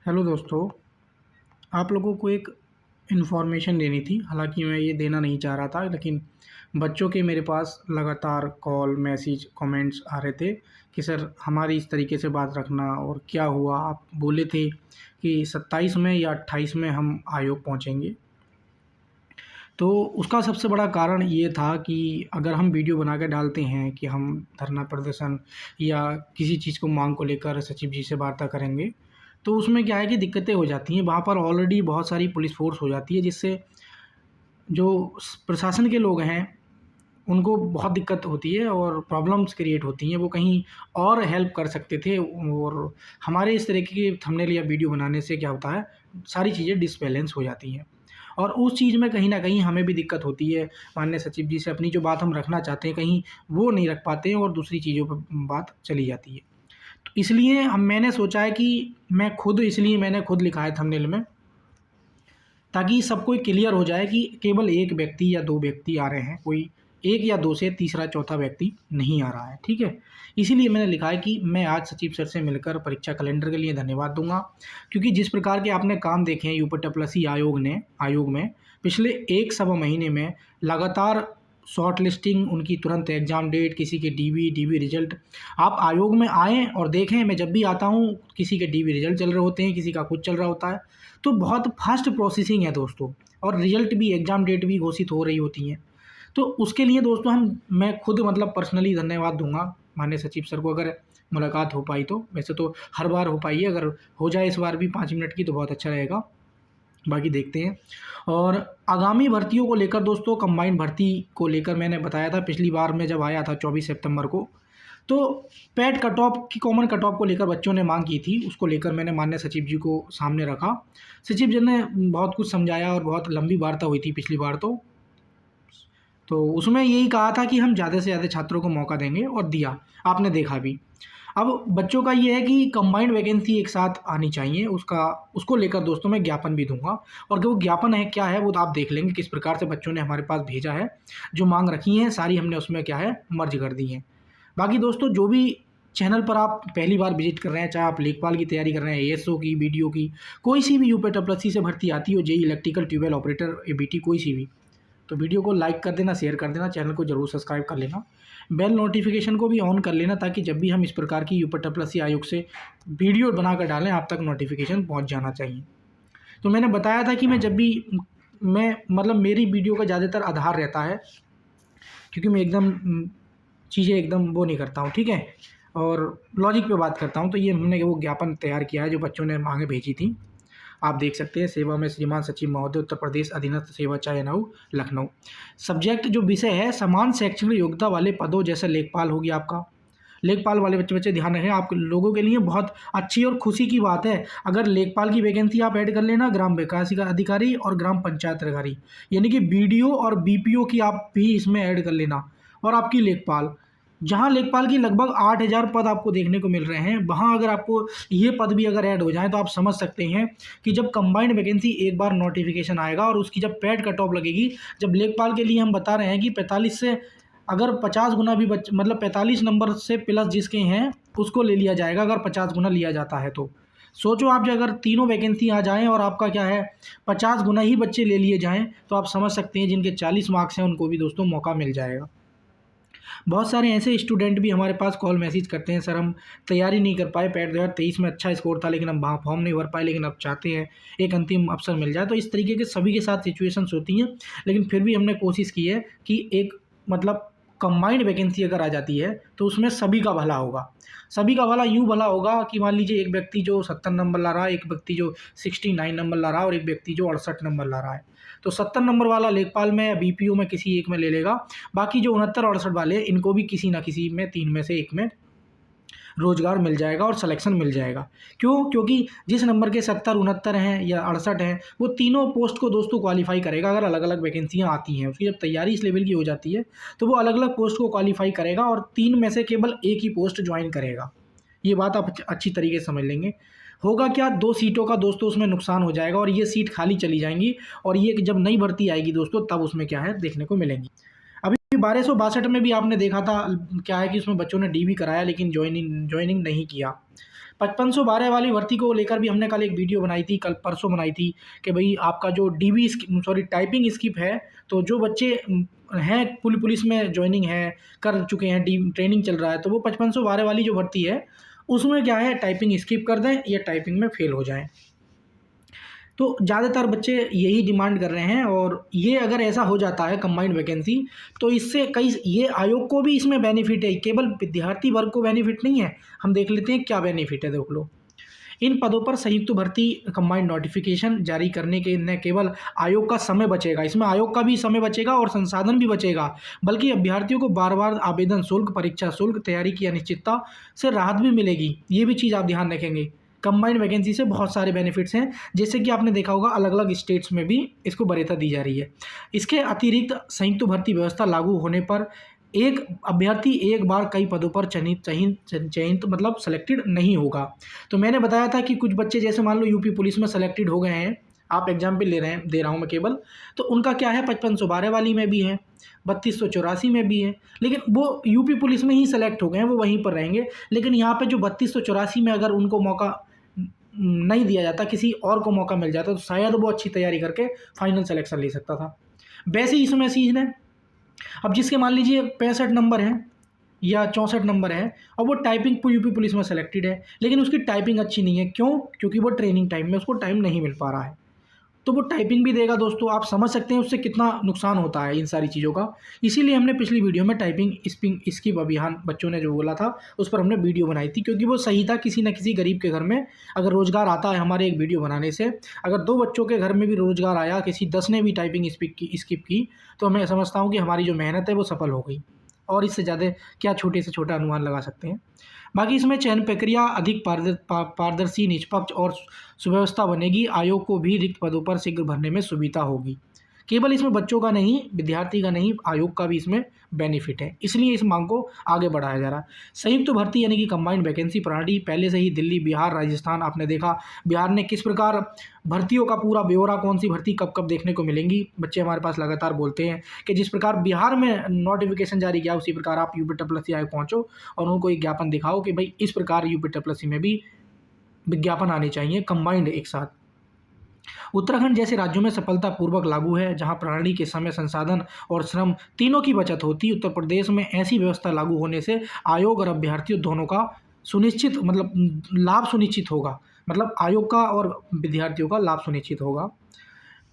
Hello दोस्तों, आप लोगों को एक इन्फॉर्मेशन देनी थी। हालांकि मैं ये देना नहीं चाह रहा था, लेकिन बच्चों के मेरे पास लगातार कॉल, मैसेज, कमेंट्स आ रहे थे कि सर हमारी इस तरीके से बात रखना। और क्या हुआ, आप बोले थे कि 27 में या 28 में हम आयोग पहुंचेंगे। तो उसका सबसे बड़ा कारण ये था कि अगर हम वीडियो बना के डालते हैं कि हम धरना प्रदर्शन या किसी चीज़ को मांग को लेकर सचिव जी से वार्ता करेंगे, तो उसमें क्या है कि दिक्कतें हो जाती हैं। वहाँ पर ऑलरेडी बहुत सारी पुलिस फ़ोर्स हो जाती है, जिससे जो प्रशासन के लोग हैं उनको बहुत दिक्कत होती है और प्रॉब्लम्स क्रिएट होती हैं। वो कहीं और हेल्प कर सकते थे, और हमारे इस तरीके के थंबनेल या वीडियो बनाने से क्या होता है, सारी चीज़ें डिसबैलेंस हो जाती हैं और उस चीज़ में कहीं न कहीं हमें भी दिक्कत होती है। माननीय सचिव जी से अपनी जो बात हम रखना चाहते हैं, कहीं वो नहीं रख पाते हैं और दूसरी चीज़ों पे बात चली जाती है। तो इसलिए मैंने सोचा है कि मैंने खुद लिखा है थंबनेल में, ताकि सबको क्लियर हो जाए कि केवल एक व्यक्ति या 2 व्यक्ति आ रहे हैं, कोई 1 या 2 से तीसरा चौथा व्यक्ति नहीं आ रहा है, ठीक है? इसीलिए मैंने लिखा है कि मैं आज सचिव सर से मिलकर परीक्षा कैलेंडर के लिए धन्यवाद दूँगा, क्योंकि जिस प्रकार के आपने काम देखे हैं यूपीडब्ल्यूएससी आयोग में पिछले 1 सवा महीने में लगातार शॉर्ट लिस्टिंग, उनकी तुरंत एग्ज़ाम डेट, किसी के डीबी रिज़ल्ट। आप आयोग में आएँ और देखें, मैं जब भी आता हूँ किसी के डीबी रिज़ल्ट चल रहे होते हैं, किसी का कुछ चल रहा होता है। तो बहुत फास्ट प्रोसेसिंग है दोस्तों, और रिज़ल्ट भी, एग्ज़ाम डेट भी घोषित हो रही होती हैं। तो उसके लिए दोस्तों मैं खुद मतलब पर्सनली धन्यवाद दूँगा माननीय सचिव सर को, अगर मुलाकात हो पाई तो। वैसे तो हर बार हो पाई है, अगर हो जाए इस बार भी 5 मिनट की तो बहुत अच्छा रहेगा। बाकी देखते हैं। और आगामी भर्तियों को लेकर दोस्तों, कंबाइंड भर्ती को लेकर मैंने बताया था पिछली बार मैं जब आया था 24 सितंबर को, तो पैट कट ऑफ की, कॉमन कट ऑफ को लेकर बच्चों ने मांग की थी। उसको लेकर मैंने माननीय सचिव जी को सामने रखा। सचिव जी ने बहुत कुछ समझाया और बहुत लंबी वार्ता हुई थी पिछली बार तो उसमें यही कहा था कि हम ज़्यादा से ज़्यादा छात्रों को मौका देंगे, और दिया, आपने देखा भी। अब बच्चों का ये है कि कंबाइंड वैकेंसी एक साथ आनी चाहिए, उसको लेकर दोस्तों मैं ज्ञापन भी दूँगा। और जो ज्ञापन है क्या है वो तो आप देख लेंगे, किस प्रकार से बच्चों ने हमारे पास भेजा है। जो माँग रखी हैं सारी हमने उसमें क्या है मर्ज कर दी हैं। बाकी दोस्तों, जो भी चैनल पर आप पहली बार विजिट कर रहे हैं, चाहे आप लेखपाल की तैयारी कर रहे हैं, एएसओ की, बीडीओ की, कोई सी भी यूपीडब्ल्यूएससी से भर्ती आती हो, JEE electrical, tubewell operator, ABT, कोई सी भी, तो वीडियो को लाइक कर देना, शेयर कर देना, चैनल को जरूर सब्सक्राइब कर लेना, बेल नोटिफिकेशन को भी ऑन कर लेना, ताकि जब भी हम इस प्रकार की यूपीडब्ल्यूएससी आयोग से वीडियो बनाकर डालें आप तक नोटिफिकेशन पहुंच जाना चाहिए। तो मैंने बताया था कि मैं जब भी मैं मतलब मेरी वीडियो का ज़्यादातर आधार रहता है, क्योंकि मैं एकदम चीज़ें एकदम वो नहीं करता हूँ, ठीक है, और लॉजिक पे बात करता हूँ। तो ये हमने वो ज्ञापन तैयार किया है जो बच्चों ने मांगे भेजी थी, आप देख सकते हैं। सेवा में श्रीमान सचिव महोदय, उत्तर प्रदेश अधीनस्थ सेवा चयनाऊ, लखनऊ। सब्जेक्ट जो विषय है, समान शैक्षणिक योग्यता वाले पदों, जैसे लेखपाल हो गया आपका। लेखपाल वाले बच्चे ध्यान रखें, आप लोगों के लिए बहुत अच्छी और खुशी की बात है अगर लेखपाल की वैकेंसी आप ऐड कर लेना, ग्राम विकास अधिकारी और ग्राम पंचायत अधिकारी, यानी कि बीडीओ और बीपीओ की आप भी इसमें ऐड कर लेना। और आपकी लेखपाल, जहाँ लेखपाल की लगभग 8,000 पद आपको देखने को मिल रहे हैं, वहाँ अगर आपको ये पद भी अगर ऐड हो जाए, तो आप समझ सकते हैं कि जब कंबाइंड वैकेंसी एक बार नोटिफिकेशन आएगा और उसकी जब पैड कट ऑफ लगेगी, जब लेखपाल के लिए हम बता रहे हैं कि 45 से अगर 50 गुना भी मतलब 45 नंबर से प्लस जिसके हैं उसको ले लिया जाएगा, अगर 50 गुना लिया जाता है तो। सोचो आप, जो अगर तीनों वैकेंसी आ जाएँ और आपका क्या है 50 गुना ही बच्चे ले लिए जाएँ, तो आप समझ सकते हैं जिनके 40 मार्क्स हैं उनको भी दोस्तों मौका मिल जाएगा। बहुत सारे ऐसे स्टूडेंट भी हमारे पास कॉल मैसेज करते हैं, सर हम तैयारी नहीं कर पाए, पैट 2023 में अच्छा स्कोर था लेकिन हम वहाँ फॉर्म नहीं भर पाए, लेकिन अब चाहते हैं एक अंतिम अवसर मिल जाए। तो इस तरीके के सभी के साथ सिचुएशंस होती हैं, लेकिन फिर भी हमने कोशिश की है कि एक मतलब कंबाइंड वैकेंसी अगर आ जाती है तो उसमें सभी का भला होगा। सभी का भला यूँ भला होगा कि मान लीजिए एक व्यक्ति जो 70 नंबर ला रहा है, एक व्यक्ति जो 69 नंबर ला रहा है और एक व्यक्ति जो 68 नंबर ला रहा है, तो 70 नंबर वाला लेखपाल में या बीपीओ में किसी एक में ले लेगा। बाकी जो 69-68 वाले हैं, इनको भी किसी ना किसी में, 3 में से एक में रोजगार मिल जाएगा और सिलेक्शन मिल जाएगा। क्यों? क्योंकि जिस नंबर के 70, 69 हैं या 68 हैं, वो तीनों पोस्ट को दोस्तों क्वालीफाई करेगा। अगर अलग अलग वैकेंसियाँ आती हैं, उसकी जब तैयारी इस लेवल की हो जाती है, तो वो अलग अलग पोस्ट को क्वालीफाई करेगा और 3 में से केवल एक ही पोस्ट ज्वाइन करेगा। ये बात आप अच्छी तरीके से समझ लेंगे। होगा क्या, 2 सीटों का दोस्तों उसमें नुकसान हो जाएगा और ये सीट खाली चली जाएंगी, और ये जब नई भर्ती आएगी दोस्तों, तब उसमें क्या है देखने को मिलेंगी। अभी 1262 में भी आपने देखा था क्या है कि उसमें बच्चों ने डी भी कराया लेकिन ज्वाइनिंग नहीं किया। 5512 वाली भर्ती को लेकर भी हमने कल एक वीडियो बनाई थी, कल परसों बनाई थी, कि भाई आपका जो टाइपिंग स्किप है, तो जो बच्चे हैं पुलिस में ज्वाइनिंग है, कर चुके हैं, ट्रेनिंग चल रहा है, तो वो 5512 वाली जो भर्ती है उसमें क्या है, टाइपिंग स्किप कर दें या टाइपिंग में फेल हो जाएं। तो ज़्यादातर बच्चे यही डिमांड कर रहे हैं, और ये अगर ऐसा हो जाता है कंबाइंड वैकेंसी, तो इससे ये आयोग को भी इसमें बेनिफिट है, केवल विद्यार्थी वर्ग को बेनिफिट नहीं है। हम देख लेते हैं क्या बेनिफिट है, देख लो। इन पदों पर संयुक्त भर्ती कंबाइंड नोटिफिकेशन जारी करने के न केवल आयोग का समय बचेगा, इसमें आयोग का भी समय बचेगा और संसाधन भी बचेगा, बल्कि अभ्यर्थियों को बार बार आवेदन शुल्क, परीक्षा शुल्क, तैयारी की अनिश्चितता से राहत भी मिलेगी। ये भी चीज़ आप ध्यान रखेंगे। कंबाइंड वैकेंसी से बहुत सारे बेनिफिट्स हैं, जैसे कि आपने देखा होगा अलग अलग स्टेट्स में भी इसको वरीयता दी जा रही है। इसके अतिरिक्त संयुक्त भर्ती व्यवस्था लागू होने पर एक अभ्यर्थी एक बार कई पदों पर चयनित मतलब सेलेक्टेड नहीं होगा। तो मैंने बताया था कि कुछ बच्चे जैसे मान लो यूपी पुलिस में सेलेक्टेड हो गए हैं, आप एग्जाम्पल दे रहा हूँ मैं केवल, तो उनका क्या है 5512 वाली में भी है, 3284 में भी है, लेकिन वो यूपी पुलिस में ही सेलेक्ट हो गए हैं, वो वहीं पर रहेंगे। लेकिन यहाँ पे जो 3284 में अगर उनको मौका नहीं दिया जाता, किसी और को मौका मिल जाता, तो शायद वो अच्छी तैयारी करके फाइनल सिलेक्शन ले सकता था। वैसे ही इसमें सीजन है, अब जिसके मान लीजिए 65 नंबर है या 64 नंबर है और वो टाइपिंग यूपी पुलिस में सेलेक्टेड है, लेकिन उसकी टाइपिंग अच्छी नहीं है, क्यों? क्योंकि वो ट्रेनिंग टाइम में उसको टाइम नहीं मिल पा रहा है, तो वो टाइपिंग भी देगा। दोस्तों आप समझ सकते हैं उससे कितना नुकसान होता है इन सारी चीज़ों का। इसीलिए हमने पिछली वीडियो में टाइपिंग स्किप अभियान बच्चों ने जो बोला था उस पर हमने वीडियो बनाई थी, क्योंकि वो सही था। किसी न किसी गरीब के घर में अगर रोज़गार आता है हमारे एक वीडियो बनाने से, अगर 2 बच्चों के घर में भी रोज़गार आया, किसी 10 ने भी टाइपिंग स्किप की, तो मैं समझता हूँ कि हमारी जो मेहनत है वो सफल हो गई, और इससे ज़्यादा क्या छोटे से छोटा अनुमान लगा सकते हैं। बाकी इसमें चयन प्रक्रिया अधिक पारदर्शी, निष्पक्ष और सुव्यवस्था बनेगी। आयोग को भी रिक्त पदों पर शीघ्र भरने में सुविधा होगी। केवल इसमें बच्चों का नहीं, विद्यार्थी का नहीं, आयोग का भी इसमें बेनिफिट है, इसलिए इस मांग को आगे बढ़ाया जा रहा है। संयुक्त भर्ती यानी कि कंबाइंड वैकेंसी प्रणाली पहले से ही दिल्ली, बिहार, राजस्थान, आपने देखा बिहार ने किस प्रकार भर्तियों का पूरा ब्यौरा, कौन सी भर्ती कब कब देखने को मिलेंगी, बच्चे हमारे पास लगातार बोलते हैं कि जिस प्रकार बिहार में नोटिफिकेशन जारी किया, उसी प्रकार आप यूपीएससी आयोग पहुँचो और उनको एक ज्ञापन दिखाओ कि भाई इस प्रकार यूपीएससी में भी विज्ञापन आने चाहिए कंबाइंड एक साथ। उत्तराखंड जैसे राज्यों में सफलतापूर्वक लागू है, जहां प्रणाली के समय, संसाधन और श्रम तीनों की बचत होती। उत्तर प्रदेश में ऐसी व्यवस्था लागू होने से आयोग और अभ्यर्थियों दोनों का लाभ सुनिश्चित होगा, मतलब आयोग का और विद्यार्थियों का लाभ सुनिश्चित होगा।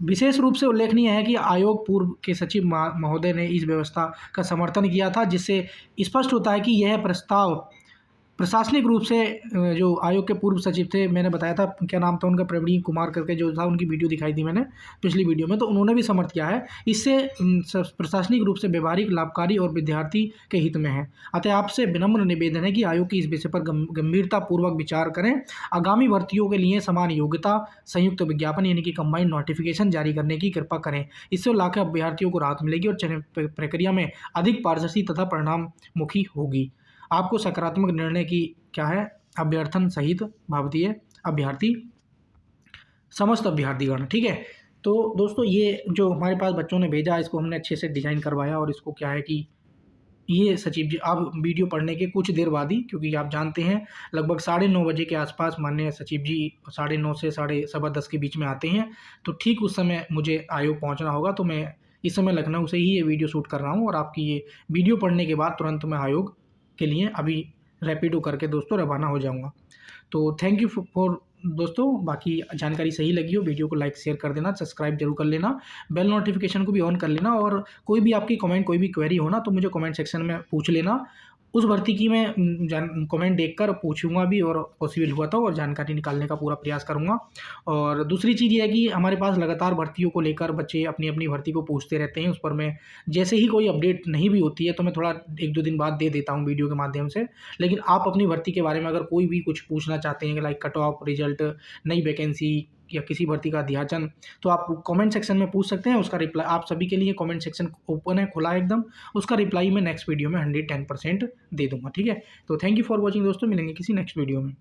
विशेष रूप से उल्लेखनीय है कि आयोग पूर्व के सचिव महोदय ने इस व्यवस्था का समर्थन किया था, जिससे स्पष्ट होता है कि यह प्रस्ताव प्रशासनिक रूप से जो आयोग के पूर्व सचिव थे, मैंने बताया था क्या नाम था उनका, प्रवीण कुमार करके जो था, उनकी वीडियो दिखाई थी मैंने पिछली वीडियो में, तो उन्होंने भी समर्थ किया है। इससे प्रशासनिक रूप से व्यवहारिक, लाभकारी और विद्यार्थी के हित में है। अतः आपसे विनम्र निवेदन है कि आयोग की इस विषय पर गंभीरतापूर्वक विचार करें। आगामी भर्तियों के लिए समान योग्यता संयुक्त विज्ञापन यानी कि कंबाइंड नोटिफिकेशन जारी करने की कृपा करें। इससे लाखों अभ्यर्थियों को राहत मिलेगी और चयन प्रक्रिया में अधिक पारदर्शी तथा परिणाममुखी होगी। आपको सकारात्मक निर्णय की क्या है अभ्यर्थन सहित भारतीय अभ्यर्थी, समस्त अभ्यर्थीगण, ठीक है। तो दोस्तों ये जो हमारे पास बच्चों ने भेजा, इसको हमने अच्छे से डिज़ाइन करवाया, और इसको क्या है कि ये सचिव जी आप वीडियो पढ़ने के कुछ देर बाद ही, क्योंकि आप जानते हैं लगभग 9:30 बजे के आसपास माननीय सचिव जी 9:30 से 10:15 के बीच में आते हैं, तो ठीक उस समय मुझे आयोग पहुंचना होगा। तो मैं इस समय लखनऊ से ही ये वीडियो शूट कर रहा हूँ, और आपकी ये वीडियो पढ़ने के बाद तुरंत मैं आयोग के लिए अभी रैपिडो करके दोस्तों रवाना हो जाऊंगा। तो थैंक यू फॉर दोस्तों, बाकी जानकारी सही लगी हो वीडियो को लाइक शेयर कर देना, सब्सक्राइब जरूर कर लेना, बेल नोटिफिकेशन को भी ऑन कर लेना, और कोई भी आपकी कमेंट, कोई भी क्वेरी हो ना, तो मुझे कमेंट सेक्शन में पूछ लेना। उस भर्ती की मैं कमेंट देखकर पूछूंगा भी, और पॉसिबल हुआ था और जानकारी निकालने का पूरा प्रयास करूंगा। और दूसरी चीज़ ये है कि हमारे पास लगातार भर्तियों को लेकर बच्चे अपनी अपनी भर्ती को पूछते रहते हैं, उस पर मैं जैसे ही कोई अपडेट नहीं भी होती है तो मैं थोड़ा 1-2 दिन बाद दे देता हूँ वीडियो के माध्यम से। लेकिन आप अपनी भर्ती के बारे में अगर कोई भी कुछ पूछना चाहते हैं कि लाइक कट ऑफ, रिजल्ट, नई वैकेंसी या किसी भर्ती का अध्याचन, तो आप कमेंट सेक्शन में पूछ सकते हैं। उसका रिप्लाई आप सभी के लिए कमेंट सेक्शन ओपन है, खुला है एकदम, उसका रिप्लाई मैं नेक्स्ट वीडियो में 110% दे दूंगा, ठीक है। तो थैंक यू फॉर वॉचिंग दोस्तों, मिलेंगे किसी नेक्स्ट वीडियो में।